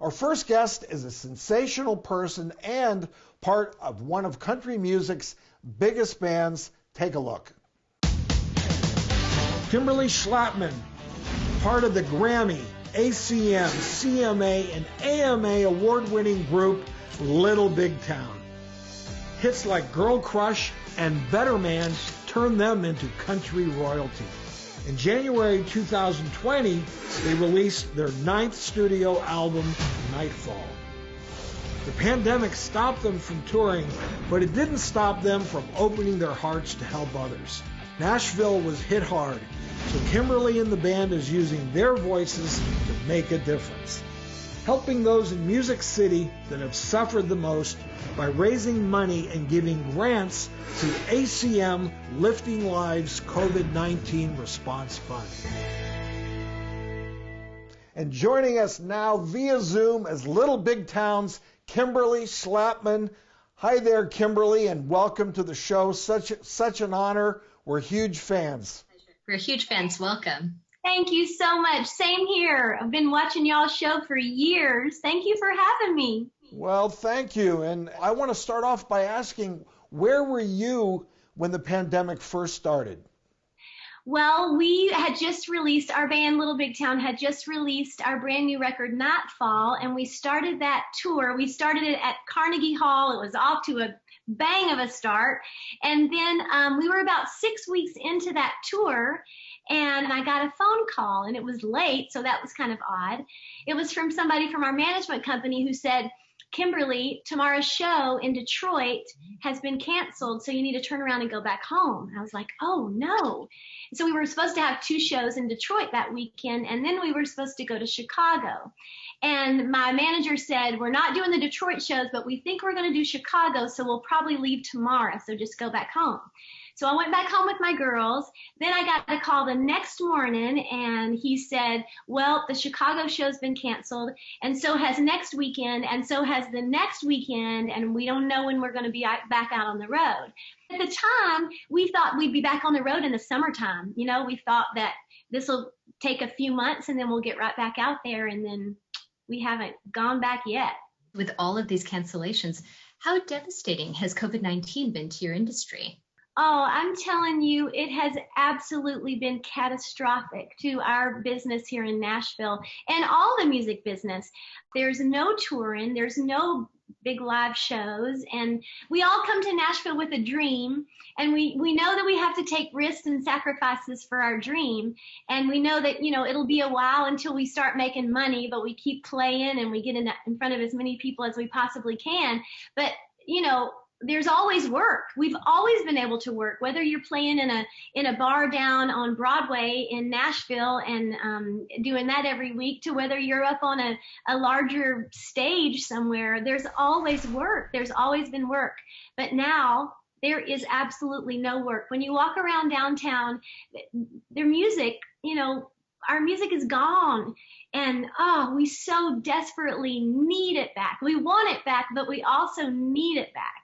Our first guest is a sensational person and part of one of country music's biggest bands. Take a look. Kimberly Schlapman, part of the Grammy, ACM, CMA, and AMA award-winning group Little Big Town. Hits like Girl Crush and Better Man turned them into country royalty. In January 2020, they released their 9th studio album, Nightfall. The pandemic stopped them from touring, but it didn't stop them from opening their hearts to help others. Nashville was hit hard, so Kimberly and the band is using their voices to make a difference, helping those in Music City that have suffered the most by raising money and giving grants to ACM Lifting Lives COVID-19 Response Fund. And joining us now via Zoom is Little Big Town's Kimberly Schlapman. Hi there, Kimberly, and welcome to the show. Such an honor. We're huge fans. We're huge fans. Welcome. Thank you so much. Same here. I've been watching y'all's show for years. Thank you for having me. Well, thank you. And I want to start off by asking, where were you when the pandemic first started? Well, we had just released, our band Little Big Town had just released our brand new record, Nightfall, and we started that tour. We started it at Carnegie Hall. It was off to a bang of a start. And then we were about 6 weeks into that tour, and I got a phone call, and it was late, so that was kind of odd. It was from somebody from our management company who said, Kimberly, tomorrow's show in Detroit has been canceled, so you need to turn around and go back home. And I was like, oh, no. So we were supposed to have 2 shows in Detroit that weekend, and then we were supposed to go to Chicago. And my manager said, we're not doing the Detroit shows, but we think we're going to do Chicago, so we'll probably leave tomorrow, so just go back home. So I went back home with my girls. Then I got a call the next morning, and he said, well, the Chicago show's been canceled, and so has next weekend, and so has the next weekend, and we don't know when we're going to be back out on the road. At the time, we thought we'd be back on the road in the summertime. You know, we thought that this will take a few months, and then we'll get right back out there, and then we haven't gone back yet. With all of these cancellations, how devastating has COVID-19 been to your industry? Oh, I'm telling you, it has absolutely been catastrophic to our business here in Nashville and all the music business. There's no touring, there's no big live shows, and we all come to Nashville with a dream, and we know that we have to take risks and sacrifices for our dream, and we know that, you know, it'll be a while until we start making money, but we keep playing and we get in front of as many people as we possibly can. But, you know, there's always work. We've always been able to work, whether you're playing in a bar down on Broadway in Nashville and doing that every week, to whether you're up on a larger stage somewhere. There's always work. There's always been work. But now there is absolutely no work. When you walk around downtown, their music, you know, our music is gone. And, oh, we so desperately need it back. We want it back, but we also need it back.